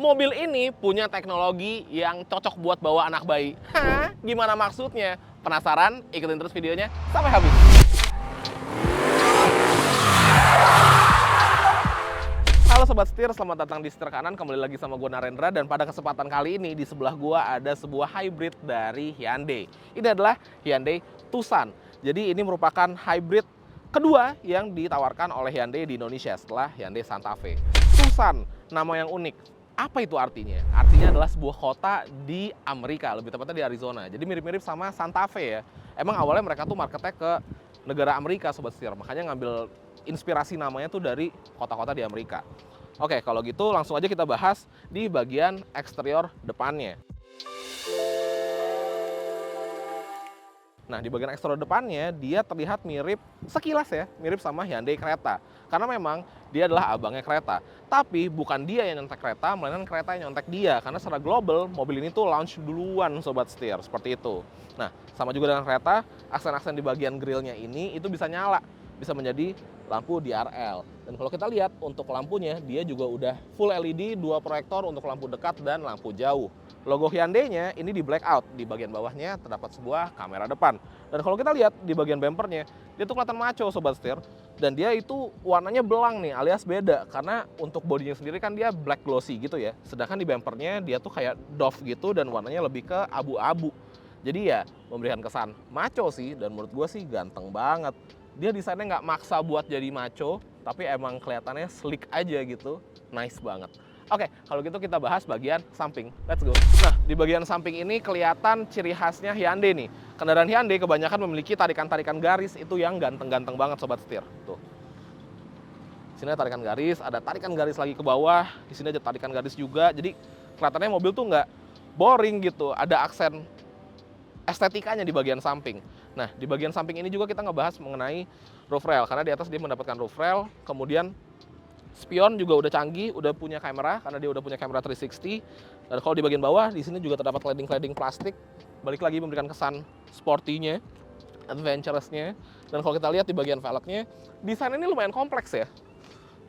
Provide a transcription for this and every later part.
mobil ini punya teknologi yang cocok buat bawa anak bayi. Hah? Gimana maksudnya? Penasaran? Ikutin terus videonya sampai habis. Halo Sobat Setir, selamat datang di Setir Kanan. Kembali lagi sama gue Narendra. Dan pada kesempatan kali ini di sebelah gue ada sebuah hybrid dari Hyundai. Ini adalah Hyundai Tucson. Jadi ini merupakan hybrid kedua yang ditawarkan oleh Hyundai di Indonesia setelah Hyundai Santa Fe. Tucson, nama yang unik. Apa itu artinya? Artinya adalah sebuah kota di Amerika, lebih tepatnya di Arizona. Jadi mirip-mirip sama Santa Fe ya. Emang awalnya mereka tuh marketnya ke negara Amerika Sobat Setir. Makanya ngambil inspirasi namanya tuh dari kota-kota di Amerika. Oke, kalau gitu langsung aja kita bahas di bagian eksterior depannya. Nah, di bagian eksterior depannya dia terlihat mirip sekilas ya, mirip sama Hyundai Creta. Karena memang dia adalah abangnya Creta. Tapi bukan dia yang nyontek Creta, melainkan Creta yang nyontek dia. Karena secara global, mobil ini tuh launch duluan Sobat Setir, seperti itu. Nah, sama juga dengan Creta, aksen-aksen di bagian grillnya ini itu bisa nyala, bisa menjadi lampu DRL. Dan kalau kita lihat untuk lampunya, dia juga udah full LED, 2 proyektor untuk lampu dekat dan lampu jauh. Logo Hyundai-nya ini di blackout, di bagian bawahnya terdapat sebuah kamera depan. Dan kalau kita lihat di bagian bempernya, dia tuh kelihatan maco Sobat Setir. Dan dia itu warnanya belang nih, alias beda. Karena untuk bodinya sendiri kan dia black glossy gitu ya. Sedangkan di bempernya dia tuh kayak doff gitu dan warnanya lebih ke abu-abu. Jadi ya memberikan kesan maco sih, dan menurut gue sih ganteng banget. Dia desainnya nggak maksa buat jadi maco, tapi emang kelihatannya slick aja gitu, nice banget. Oke, kalau gitu kita bahas bagian samping. Let's go. Nah, di bagian samping ini kelihatan ciri khasnya Hyundai nih. Kendaraan Hyundai kebanyakan memiliki tarikan-tarikan garis itu yang ganteng-ganteng banget Sobat Setir. Tuh. Sini ada tarikan garis, ada tarikan garis lagi ke bawah. Di sini ada tarikan garis juga. Jadi kelihatannya mobil tuh nggak boring gitu. Ada aksen estetikanya di bagian samping. Nah, di bagian samping ini juga kita ngebahas mengenai roof rail. Karena di atas dia mendapatkan roof rail, kemudian spion juga udah canggih, udah punya kamera, karena dia udah punya kamera 360. Dan kalau di bagian bawah, di sini juga terdapat cladding-cladding plastik. Balik lagi memberikan kesan sporty-nya, adventurous-nya. Dan kalau kita lihat di bagian velgnya, desain ini lumayan kompleks ya.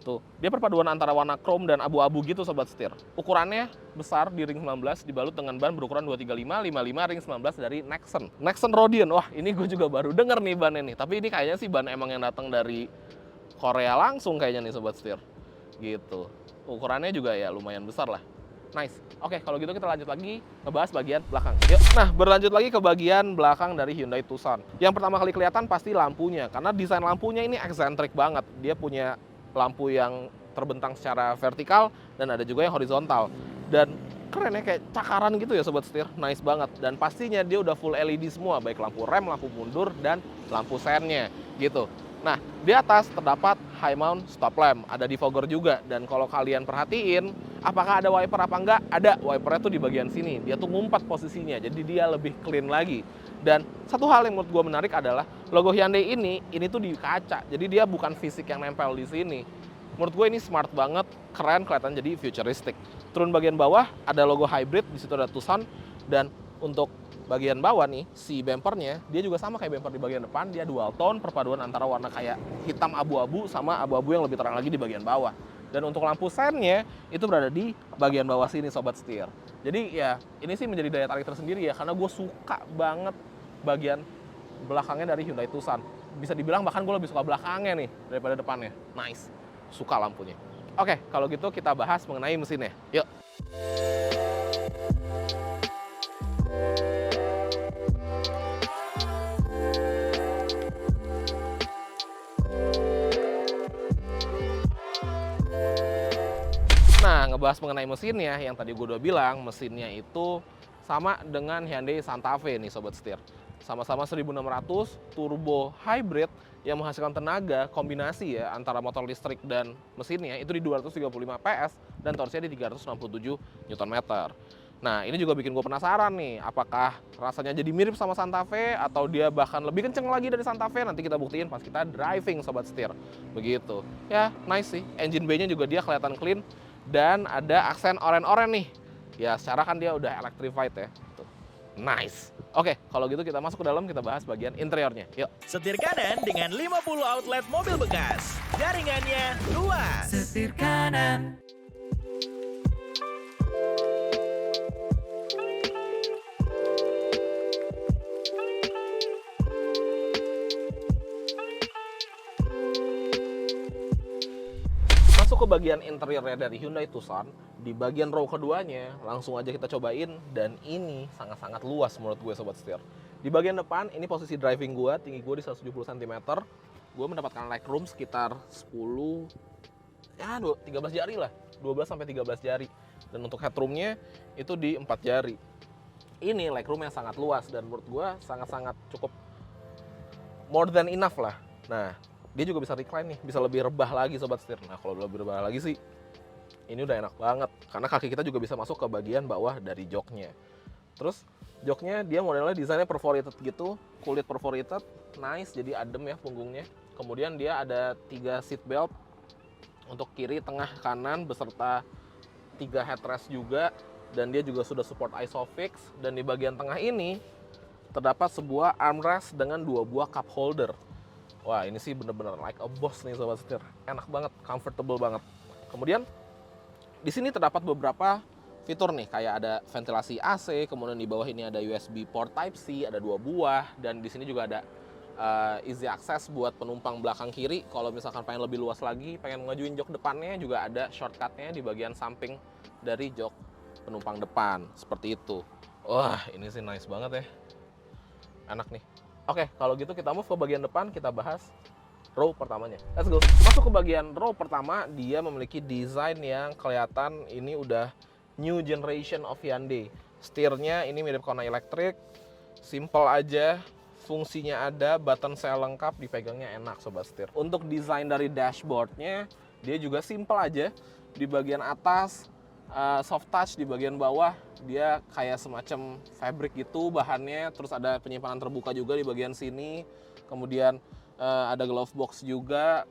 Tuh, dia perpaduan antara warna chrome dan abu-abu gitu Sobat Setir. Ukurannya besar di ring 19, dibalut dengan ban berukuran 235 55 ring 19 dari Nexen. Nexen Rodian, wah ini gue juga baru denger nih ban ini. Tapi ini kayaknya sih ban emang yang datang dari Korea langsung kayaknya nih Sobat Setir. Gitu. Ukurannya juga ya lumayan besar lah. Nice. Oke, kalau gitu kita lanjut lagi ngebahas bagian belakang. Yuk. Nah, berlanjut lagi ke bagian belakang dari Hyundai Tucson. Yang pertama kali kelihatan pasti lampunya, karena desain lampunya ini eksentrik banget. Dia punya lampu yang terbentang secara vertikal dan ada juga yang horizontal. Dan keren ya, kayak cakaran gitu ya Sobat Setir. Nice banget. Dan pastinya dia udah full LED semua, baik lampu rem, lampu mundur, dan lampu sennya gitu. Nah, di atas terdapat high mount stop lamp, ada defogger juga. Dan kalau kalian perhatiin, apakah ada wiper apa enggak? Ada, wipernya tuh di bagian sini. Dia tuh ngumpat posisinya, jadi dia lebih clean lagi. Dan satu hal yang menurut gue menarik adalah logo Hyundai ini tuh di kaca. Jadi dia bukan fisik yang nempel di sini. Menurut gue ini smart banget, keren, kelihatan jadi futuristic. Turun bagian bawah ada logo hybrid, di situ ada Tucson. Dan untuk bagian bawah nih, si bempernya, dia juga sama kayak bemper di bagian depan. Dia dual tone, perpaduan antara warna kayak hitam abu-abu sama abu-abu yang lebih terang lagi di bagian bawah. Dan untuk lampu sennya, itu berada di bagian bawah sini Sobat Setir. Jadi ya, ini sih menjadi daya tarik tersendiri ya, karena gue suka banget bagian belakangnya dari Hyundai Tucson. Bisa dibilang bahkan gue lebih suka belakangnya nih daripada depannya. Nice. Suka lampunya. Oke, kalau gitu kita bahas mengenai mesinnya. Yuk. Nah, ngebahas mengenai mesinnya, yang tadi gue udah bilang, mesinnya itu sama dengan Hyundai Santa Fe nih Sobat Setir. Sama-sama 1600 turbo hybrid yang menghasilkan tenaga kombinasi ya antara motor listrik dan mesinnya itu di 235 PS dan torsinya di 367 Nm. Nah, ini juga bikin gue penasaran nih, apakah rasanya jadi mirip sama Santa Fe atau dia bahkan lebih kenceng lagi dari Santa Fe. Nanti kita buktiin pas kita driving Sobat Setir. Begitu. Ya, nice sih. Engine bay-nya juga dia kelihatan clean dan ada aksen oranye-oranye nih. Ya, secara kan dia udah electrified ya. Tuh. Nice. Oke, kalau gitu kita masuk ke dalam, kita bahas bagian interiornya. Yuk. Setir kanan dengan 50 outlet mobil bekas. Jaringannya luas. Setir kanan. bagian interiornya dari Hyundai Tucson. Di bagian row keduanya, langsung aja kita cobain. Dan ini sangat-sangat luas menurut gue Sobat Setir. Di bagian depan, ini posisi driving gue, tinggi gue di 170 cm. Gue mendapatkan legroom sekitar 10, ya 13 jari lah. 12-13 jari. Dan untuk headroomnya itu di 4 jari. Ini legroom yang sangat luas dan menurut gue sangat-sangat cukup more than enough lah. Nah, dia juga bisa recline nih, bisa lebih rebah lagi Sobat Setir. Nah, kalau lebih rebah lagi sih, ini udah enak banget. Karena kaki kita juga bisa masuk ke bagian bawah dari joknya. Terus, joknya dia modelnya desainnya perforated gitu, kulit perforated, nice, jadi adem ya punggungnya. Kemudian dia ada 3 seat belt untuk kiri, tengah, kanan, beserta 3 headrest juga. Dan dia juga sudah support ISOFIX. Dan di bagian tengah ini, terdapat sebuah armrest dengan 2 buah cup holder. Wah, ini sih bener-bener like a boss nih Sobat Setir. Enak banget, comfortable banget. Kemudian, di sini terdapat beberapa fitur nih, kayak ada ventilasi AC, kemudian di bawah ini ada USB port Type-C, ada 2 buah, dan di sini juga ada easy access buat penumpang belakang kiri. Kalau misalkan pengen lebih luas lagi, pengen ngajuin jok depannya, juga ada shortcutnya di bagian samping dari jok penumpang depan, seperti itu. Wah, ini sih nice banget ya, enak nih. Oke, kalau gitu kita move ke bagian depan, kita bahas row pertamanya. Let's go. Masuk ke bagian row pertama, dia memiliki desain yang kelihatan ini udah new generation of Hyundai. Setirnya ini mirip Kona elektrik, simple aja. Fungsinya ada, button saya lengkap, dipegangnya enak Sobat Setir. Untuk desain dari dashboardnya, dia juga simple aja. Di bagian atas, soft touch, di bagian bawah, dia kayak semacam fabric gitu bahannya. Terus ada penyimpanan terbuka juga di bagian sini. Kemudian ada glove box juga.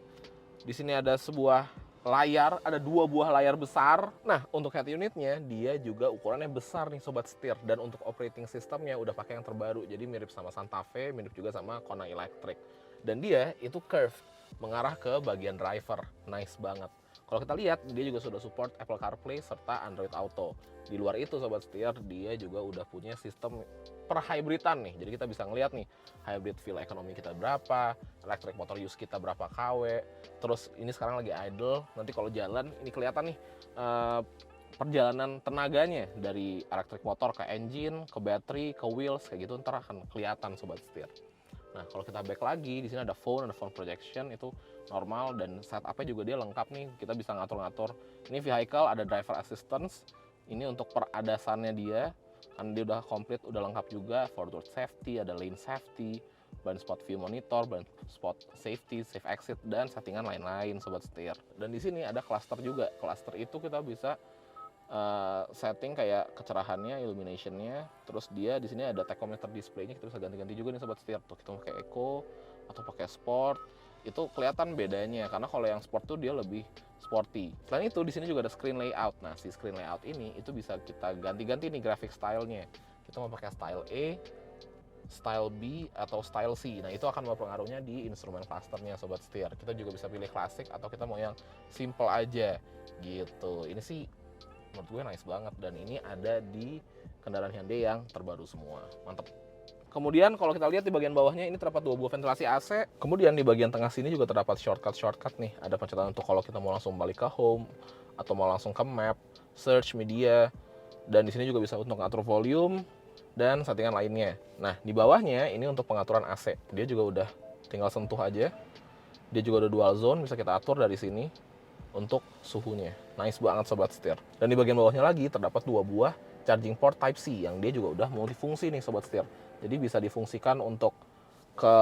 Di sini ada sebuah layar, ada 2 buah layar besar. Nah, untuk head unitnya, dia juga ukurannya besar nih Sobat Setir. Dan untuk operating systemnya udah pakai yang terbaru. Jadi mirip sama Santa Fe, mirip juga sama Kona Electric. Dan dia itu curved, mengarah ke bagian driver. Nice banget. Kalau kita lihat, dia juga sudah support Apple CarPlay serta Android Auto. Di luar itu Sobat Setir, dia juga udah punya sistem perhybridan nih. Jadi kita bisa ngeliat nih, hybrid fuel economy kita berapa, electric motor use kita berapa kW. Terus ini sekarang lagi idle, nanti kalau jalan ini kelihatan nih perjalanan tenaganya dari electric motor ke engine, ke battery, ke wheels, kayak gitu ntar akan kelihatan Sobat Setir. Nah, kalau kita back lagi, di sini ada phone projection, itu normal, dan setupnya juga dia lengkap nih. Kita bisa ngatur-ngatur. Ini vehicle, ada driver assistance. Ini untuk peradasannya dia, kan dia udah komplit, udah lengkap juga. Forward safety, ada lane safety, blind spot view monitor, blind spot safety, safe exit, dan settingan lain-lain Sobat Setir. Dan di sini ada cluster juga. Cluster itu kita bisa setting kayak kecerahannya, illuminationnya. Terus dia di sini ada tachometer displaynya, kita bisa ganti-ganti juga nih Sobat Setir. Tuh kita pakai eco atau pakai sport, itu kelihatan bedanya. Karena kalau yang sport tuh dia lebih sporty. Selain itu di sini juga ada screen layout. Nah, si screen layout ini itu bisa kita ganti-ganti nih graphic stylenya. Kita mau pakai style A, style B, atau style C. Nah, itu akan berpengaruhnya di instrumen clusternya Sobat Setir. Kita juga bisa pilih klasik atau kita mau yang simple aja gitu. Ini sih menurut gue nice banget, dan ini ada di kendaraan Hyundai yang terbaru semua. Mantep. Kemudian kalau kita lihat di bagian bawahnya ini terdapat 2 buah ventilasi AC. Kemudian di bagian tengah sini juga terdapat shortcut nih. Ada pencetatan untuk kalau kita mau langsung balik ke home atau mau langsung ke map, search media, dan di sini juga bisa untuk ngatur volume dan settingan lainnya. Nah, di bawahnya ini untuk pengaturan AC. Dia juga udah tinggal sentuh aja. Dia juga ada dual zone, bisa kita atur dari sini untuk suhunya. Nice banget Sobat Setir. Dan di bagian bawahnya lagi terdapat 2 buah charging port Type-C yang dia juga udah multifungsi nih Sobat Setir. Jadi bisa difungsikan untuk ke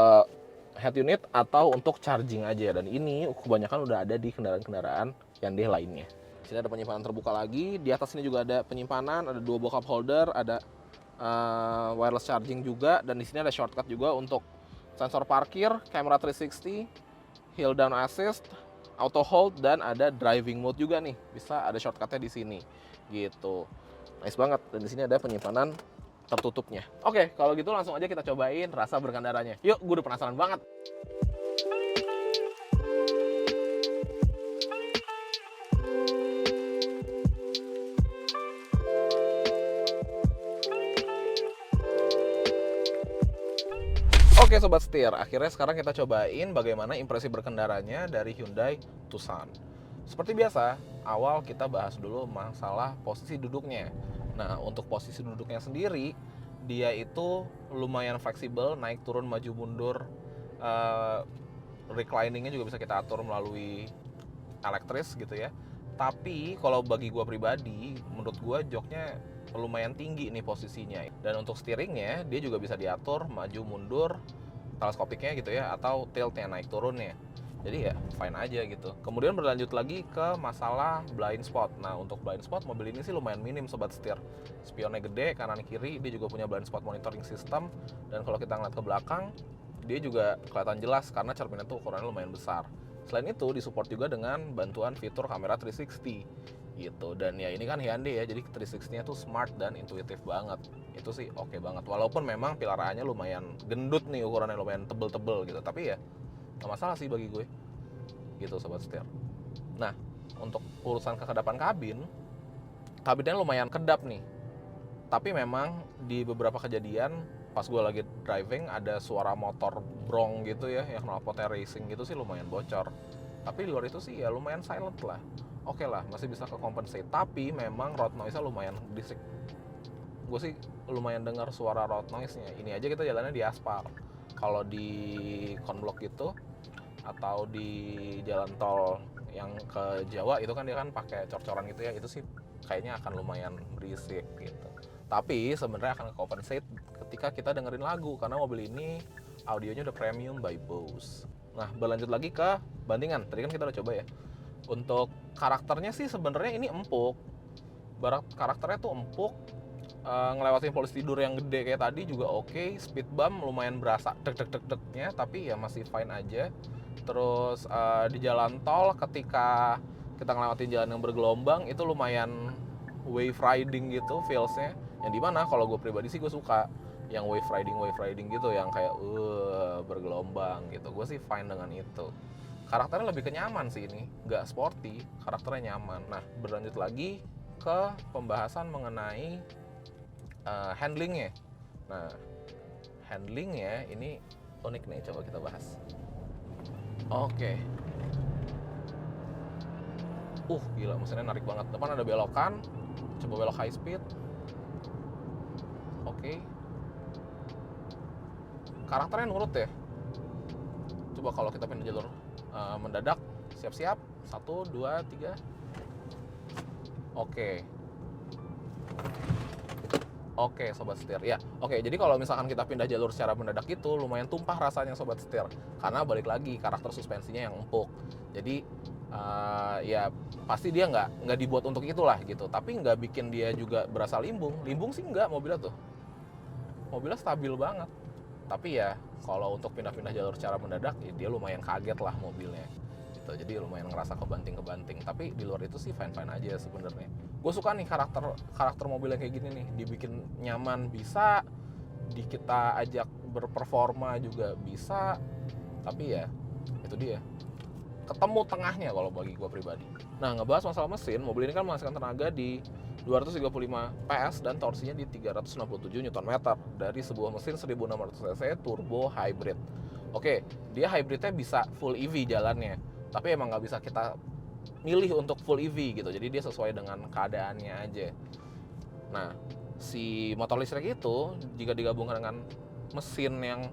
head unit atau untuk charging aja. Dan ini kebanyakan udah ada di kendaraan-kendaraan Hyundai lainnya. Di sini ada penyimpanan terbuka lagi. Di atas ini juga ada penyimpanan, ada 2 buah cup holder, ada wireless charging juga. Dan di sini ada shortcut juga untuk sensor parkir, kamera 360, hill down assist, auto hold, dan ada driving mode juga nih. Bisa ada shortcutnya di sini gitu. Nice banget. Dan di sini ada penyimpanan tertutupnya. Oke, kalau gitu langsung aja kita cobain rasa berkendaranya. Yuk, gue udah penasaran banget. Oke Sobat Setir, akhirnya sekarang kita cobain bagaimana impresi berkendaranya dari Hyundai Tucson. Seperti biasa, awal kita bahas dulu masalah posisi duduknya. Nah, untuk posisi duduknya sendiri, dia itu lumayan fleksibel, naik turun maju mundur. Recliningnya juga bisa kita atur melalui elektris gitu ya. Tapi kalau bagi gue pribadi, menurut gue joknya lumayan tinggi nih posisinya. Dan untuk steeringnya, dia juga bisa diatur maju mundur, teleskopiknya gitu ya, atau tiltnya naik turunnya. Jadi ya fine aja gitu. Kemudian berlanjut lagi ke masalah blind spot. Nah, untuk blind spot mobil ini sih lumayan minim sobat setir. Spionnya gede kanan kiri, dia juga punya blind spot monitoring system. Dan kalau kita ngeliat ke belakang, dia juga kelihatan jelas karena cerminnya tuh ukurannya lumayan besar. Selain itu disupport juga dengan bantuan fitur kamera 360 gitu. Dan ya ini kan Hyundai ya, jadi 360-nya tuh smart dan intuitif banget. Itu sih oke banget. Walaupun memang pilaraannya lumayan gendut nih, ukurannya lumayan tebel-tebel gitu. Tapi ya nggak masalah sih bagi gue gitu sobat setir. Nah, untuk urusan kekedapan kabinnya lumayan kedap nih. Tapi memang di beberapa kejadian pas gue lagi driving ada suara motor brong gitu ya, yang knalpotnya racing gitu sih lumayan bocor. Tapi di luar itu sih ya lumayan silent lah. Oke lah, masih bisa ke compensate. Tapi memang road noise-nya lumayan berisik. Gue sih lumayan dengar suara road noise-nya. Ini aja kita jalannya di aspal. Kalau di konblok gitu atau di jalan tol yang ke Jawa itu kan dia kan pakai cor-coran gitu ya, itu sih kayaknya akan lumayan berisik gitu. Tapi sebenarnya akan compensate ketika kita dengerin lagu karena mobil ini audionya udah premium by Bose. Nah, berlanjut lagi ke bandingan. Tadi kan kita udah coba ya. Untuk karakternya sih sebenarnya ini empuk. Karakternya tuh empuk. Ngelewatin polisi tidur yang gede kayak tadi juga oke. Speed bump lumayan berasa deg-deg-deg-degnya, tapi ya masih fine aja. Terus di jalan tol ketika kita ngelewatin jalan yang bergelombang itu lumayan wave riding gitu feelsnya. Yang dimana kalau gue pribadi sih gue suka yang wave riding gitu, yang kayak bergelombang gitu. Gue sih fine dengan itu. Karakternya lebih ke nyaman sih ini, nggak sporty, karakternya nyaman. Nah, berlanjut lagi ke pembahasan mengenai handlingnya. Nah, handlingnya ini unik nih, coba kita bahas. Oke. Gila, mesinnya narik banget. Depan ada belokan, coba belok high speed. Oke. Karakternya nurut ya. Coba kalau kita pindah jalur mendadak, siap-siap. 1, 2, 3. Oke, sobat setir. Ya, oke. Jadi kalau misalkan kita pindah jalur secara mendadak itu lumayan tumpah rasanya sobat setir. Karena balik lagi karakter suspensinya yang empuk. Jadi ya pasti dia nggak dibuat untuk itulah gitu. Tapi nggak bikin dia juga berasa limbung. Limbung sih nggak mobilnya tuh. Mobilnya stabil banget. Tapi ya kalau untuk pindah-pindah jalur secara mendadak, ya dia lumayan kaget lah mobilnya. Gitu. Jadi lumayan ngerasa kebanting-kebanting. Tapi di luar itu sih fine-fine aja sebenarnya. Gue suka nih karakter mobil yang kayak gini nih, dibikin nyaman bisa, kita ajak berperforma juga bisa, tapi ya itu dia, ketemu tengahnya kalau bagi gue pribadi. Nah, ngebahas masalah mesin, mobil ini kan menghasilkan tenaga di 235 PS dan torsinya di 367 Nm dari sebuah mesin 1600 cc turbo hybrid. Oke, dia hybridnya bisa full EV jalannya, tapi emang nggak bisa kita milih untuk full EV gitu, jadi dia sesuai dengan keadaannya aja. Nah, si motor listrik itu jika digabungkan dengan mesin yang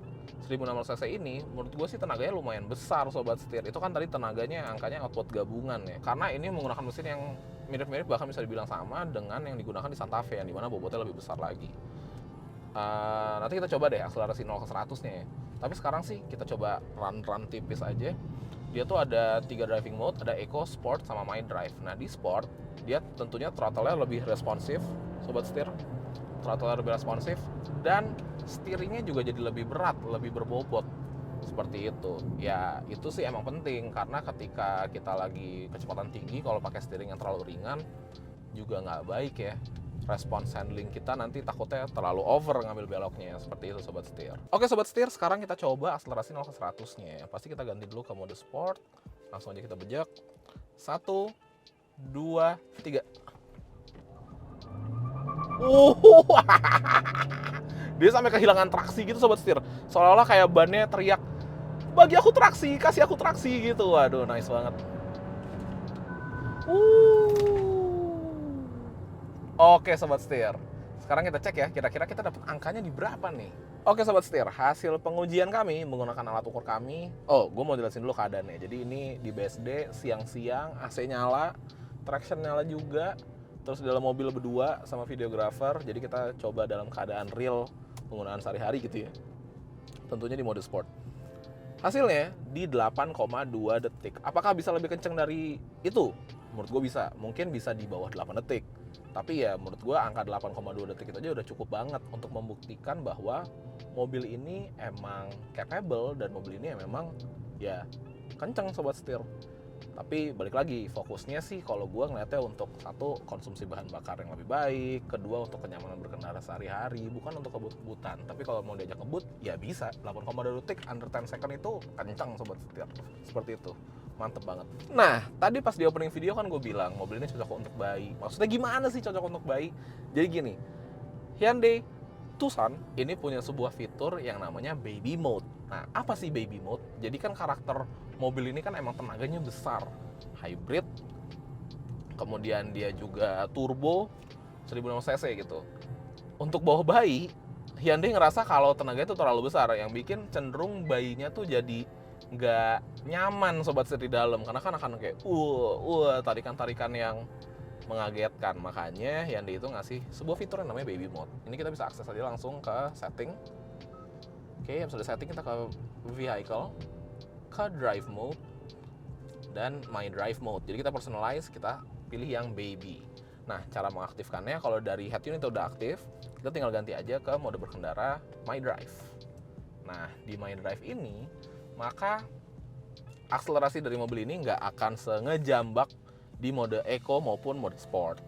1600 cc ini, menurut gue sih tenaganya lumayan besar sobat setir. Itu kan tadi tenaganya angkanya output gabungan ya, karena ini menggunakan mesin yang mirip-mirip, bahkan bisa dibilang sama dengan yang digunakan di Santa Fe, yang dimana bobotnya lebih besar lagi. Nanti kita coba deh akselerasi 0 ke 100 nya ya. Tapi sekarang sih kita coba run tipis aja. Dia tuh ada 3 driving mode, ada Eco, Sport, sama My Drive. Nah, di Sport dia tentunya throttle-nya lebih responsif sobat setir. Throttle-nya lebih responsif dan steeringnya juga jadi lebih berat, lebih berbobot. Seperti itu. Ya, itu sih emang penting karena ketika kita lagi kecepatan tinggi, kalau pakai steering yang terlalu ringan juga nggak baik ya. Respons handling kita nanti takutnya terlalu over ngambil beloknya. Seperti itu sobat setir. Oke sobat setir, sekarang kita coba akselerasi 0 ke 100 nya. Pasti kita ganti dulu ke mode sport. Langsung aja kita bejek. 1, 2, 3. Dia sampai kehilangan traksi gitu sobat setir. Seolah-olah kayak bannya teriak, bagi aku traksi, kasih aku traksi gitu. Waduh, nice banget. Oke sobat setir, sekarang kita cek ya, kira-kira kita dapat angkanya di berapa nih? Oke sobat setir, hasil pengujian kami menggunakan alat ukur kami. Oh, gue mau jelasin dulu keadaannya. Jadi ini di BSD siang-siang, AC nyala, traction nyala juga. Terus di dalam mobil berdua sama videographer. Jadi kita coba dalam keadaan real penggunaan sehari-hari gitu ya. Tentunya di mode sport. Hasilnya di 8,2 detik. Apakah bisa lebih kenceng dari itu? Menurut gue bisa. Mungkin bisa di bawah 8 detik. Tapi ya menurut gue angka 8,2 detik itu aja udah cukup banget untuk membuktikan bahwa mobil ini emang capable dan mobil ini memang ya kenceng sobat setir. Tapi balik lagi, fokusnya sih kalau gue ngeliatnya untuk satu, konsumsi bahan bakar yang lebih baik, kedua untuk kenyamanan berkendara sehari-hari, bukan untuk kebut-kebutan. Tapi kalau mau diajak kebut, ya bisa. 8,2 detik under 10 second itu kencang sobat setir. Seperti itu. Mantep banget. Nah, tadi pas di opening video kan gue bilang mobil ini cocok untuk bayi. Maksudnya gimana sih cocok untuk bayi? Jadi gini, Hyundai Tucson ini punya sebuah fitur yang namanya baby mode. Nah, apa sih baby mode? Jadi kan karakter mobil ini kan emang tenaganya besar, hybrid, kemudian dia juga turbo 1600 cc gitu. Untuk bawa bayi, Hyundai ngerasa kalau tenaga itu terlalu besar, yang bikin cenderung bayinya tuh jadi nggak nyaman sobat setir di dalam, karena kan akan kayak tarikan-tarikan yang mengagetkan. Makanya Hyundai itu ngasih sebuah fitur yang namanya baby mode. Ini kita bisa akses aja langsung ke setting. Oke, habis udah setting kita ke vehicle, ke drive mode, dan my drive mode. Jadi kita personalize, kita pilih yang baby. Nah, cara mengaktifkannya kalau dari head unit udah aktif, kita tinggal ganti aja ke mode berkendara my drive. Nah, di my drive ini, maka akselerasi dari mobil ini nggak akan sengejambak di mode eco maupun mode sport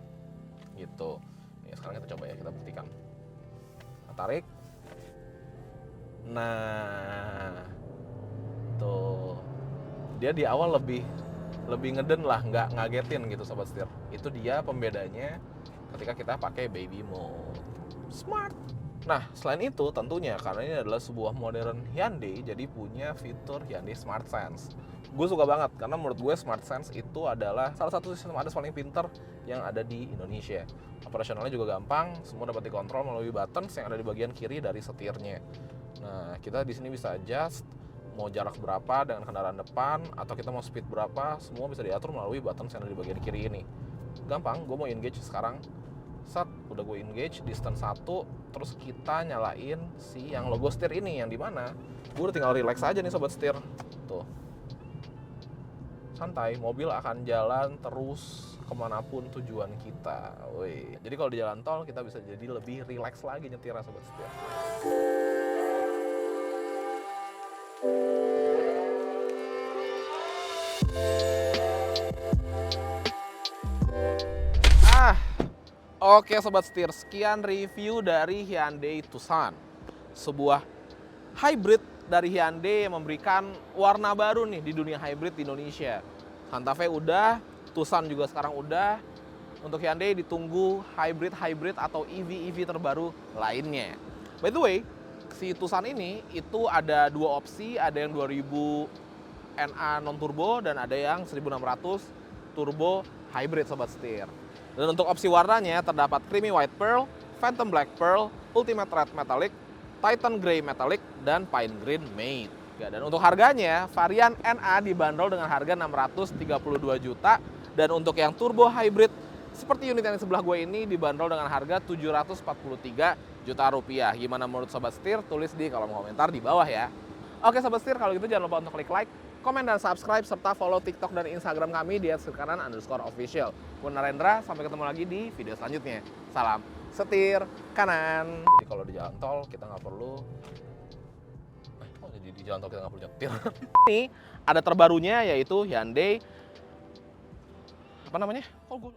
gitu. Ya, sekarang kita coba ya, kita buktikan. Kita tarik. Nah, tuh dia di awal lebih ngeden lah, nggak ngagetin gitu sobat setir. Itu dia pembedanya ketika kita pakai baby mode. Smart. Nah, selain itu tentunya karena ini adalah sebuah modern Hyundai, jadi punya fitur Hyundai Smart Sense. Gue suka banget karena menurut gue Smart Sense itu adalah salah satu sistem ADAS paling pinter yang ada di Indonesia. Operasionalnya juga gampang, semua dapat dikontrol melalui buttons yang ada di bagian kiri dari setirnya. Nah, kita di sini bisa adjust mau jarak berapa dengan kendaraan depan, atau kita mau speed berapa, semua bisa diatur melalui buttons yang ada di bagian kiri ini. Gampang, gue mau engage sekarang. Set, udah gue engage distance 1, terus kita nyalain si yang logo setir ini, yang dimana gue udah tinggal relax aja nih sobat setir. Tuh, santai, mobil akan jalan terus kemanapun tujuan kita. Woi, jadi kalau di jalan tol kita bisa jadi lebih relax lagi nyetirnya sobat setir. Oke sobat setir, sekian review dari Hyundai Tucson. Sebuah hybrid dari Hyundai yang memberikan warna baru nih di dunia hybrid di Indonesia. Santa Fe udah, Tucson juga sekarang udah. Untuk Hyundai ditunggu hybrid atau EV terbaru lainnya. By the way, si Tucson ini itu ada dua opsi, ada yang 2000 NA non turbo dan ada yang 1600 turbo hybrid sobat setir. Dan untuk opsi warnanya terdapat Creamy White Pearl, Phantom Black Pearl, Ultimate Red Metallic, Titan Grey Metallic, dan Pine Green Matte. Dan untuk harganya, varian NA dibanderol dengan harga 632 juta. Dan untuk yang turbo hybrid, seperti unit yang di sebelah gue ini, dibanderol dengan harga 743 juta rupiah. Gimana menurut sobat setir? Tulis di kolom komentar di bawah ya. Oke sobat setir, kalau gitu jangan lupa untuk klik like, komen dan subscribe, serta follow TikTok dan Instagram kami di @setirkanan_official. Gue Narendra, sampai ketemu lagi di video selanjutnya. Salam setir kanan. Jadi kalau di jalan tol kita nggak perlu di jalan tol kita nggak perlu nyetir. Ini ada terbarunya yaitu Hyundai apa namanya? Oh, gue